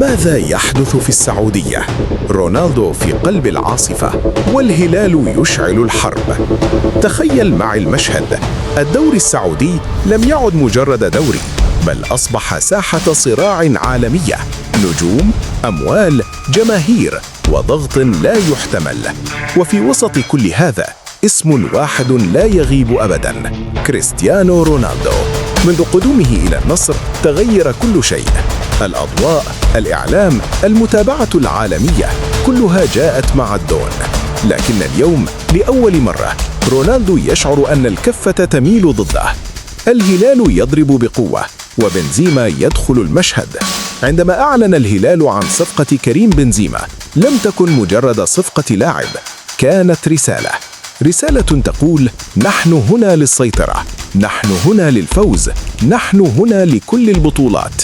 ماذا يحدث في السعودية؟ رونالدو في قلب العاصفة والهلال يشعل الحرب. تخيل معي المشهد، الدوري السعودي لم يعد مجرد دوري، بل أصبح ساحة صراع عالمية، نجوم، أموال، جماهير وضغط لا يحتمل. وفي وسط كل هذا اسم واحد لا يغيب أبداً: كريستيانو رونالدو. منذ قدومه إلى النصر تغير كل شيء، الأضواء، الإعلام، المتابعة العالمية، كلها جاءت مع الدون. لكن اليوم لأول مرة رونالدو يشعر أن الكفة تميل ضده. الهلال يضرب بقوة وبنزيما يدخل المشهد. عندما أعلن الهلال عن صفقة كريم بنزيما لم تكن مجرد صفقة لاعب، كانت رسالة تقول: نحن هنا للسيطرة، نحن هنا للفوز، نحن هنا لكل البطولات.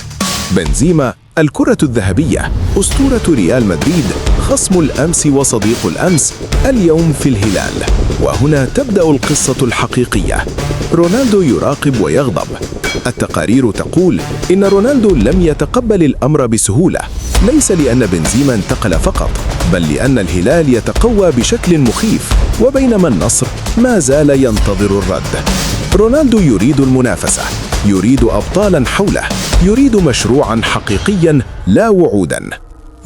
بنزيما الكرة الذهبية، أسطورة ريال مدريد، خصم الأمس وصديق الأمس، اليوم في الهلال. وهنا تبدأ القصة الحقيقية. رونالدو يراقب ويغضب. التقارير تقول إن رونالدو لم يتقبل الأمر بسهولة، ليس لأن بنزيما انتقل فقط، بل لأن الهلال يتقوى بشكل مخيف، وبينما النصر ما زال ينتظر الرد. رونالدو يريد المنافسة، يريد أبطالاً حوله، يريد مشروعاً حقيقياً لا وعوداً.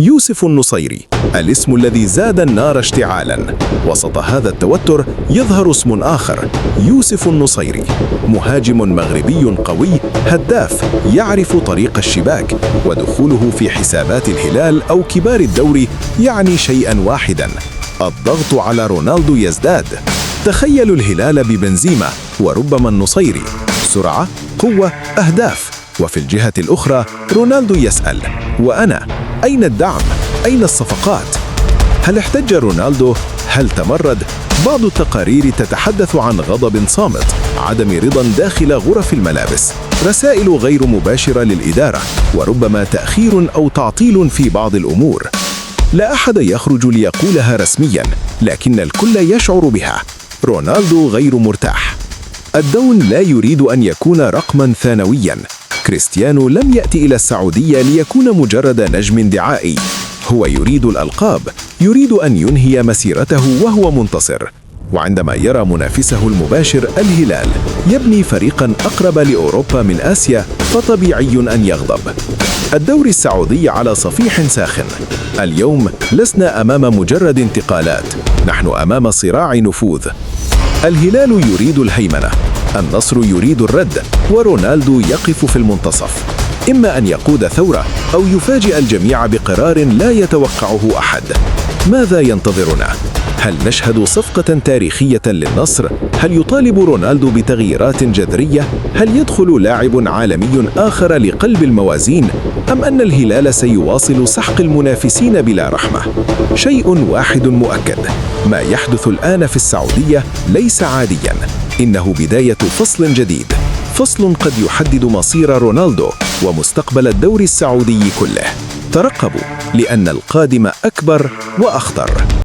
يوسف النصيري، الاسم الذي زاد النار اشتعالاً. وسط هذا التوتر يظهر اسم آخر: يوسف النصيري، مهاجم مغربي قوي، هداف، يعرف طريق الشباك، ودخوله في حسابات الهلال أو كبار الدوري يعني شيئاً واحداً: الضغط على رونالدو يزداد. تخيلوا الهلال ببنزيما وربما النصيري، سرعة، قوة، أهداف. وفي الجهة الأخرى رونالدو يسأل: وأنا؟ أين الدعم؟ أين الصفقات؟ هل احتج رونالدو؟ هل تمرد؟ بعض التقارير تتحدث عن غضب صامت، عدم رضا داخل غرف الملابس، رسائل غير مباشرة للإدارة، وربما تأخير أو تعطيل في بعض الأمور. لا أحد يخرج ليقولها رسمياً، لكن الكل يشعر بها: رونالدو غير مرتاح. الدون لا يريد أن يكون رقماً ثانوياً. كريستيانو لم يأتي إلى السعودية ليكون مجرد نجم دعائي، هو يريد الألقاب، يريد أن ينهي مسيرته وهو منتصر. وعندما يرى منافسه المباشر الهلال يبني فريقاً أقرب لأوروبا من آسيا، فطبيعي أن يغضب. الدوري السعودي على صفيح ساخن. اليوم لسنا أمام مجرد انتقالات، نحن أمام صراع نفوذ. الهلال يريد الهيمنة، النصر يريد الرد، ورونالدو يقف في المنتصف. إما أن يقود ثورة أو يفاجئ الجميع بقرار لا يتوقعه أحد. ماذا ينتظرنا؟ هل نشهد صفقة تاريخية للنصر؟ هل يطالب رونالدو بتغييرات جذرية؟ هل يدخل لاعب عالمي آخر لقلب الموازين؟ أم أن الهلال سيواصل سحق المنافسين بلا رحمة؟ شيء واحد مؤكد: ما يحدث الآن في السعودية ليس عادياً، إنه بداية فصل جديد، فصل قد يحدد مصير رونالدو ومستقبل الدوري السعودي كله. ترقبوا، لأن القادم أكبر وأخطر.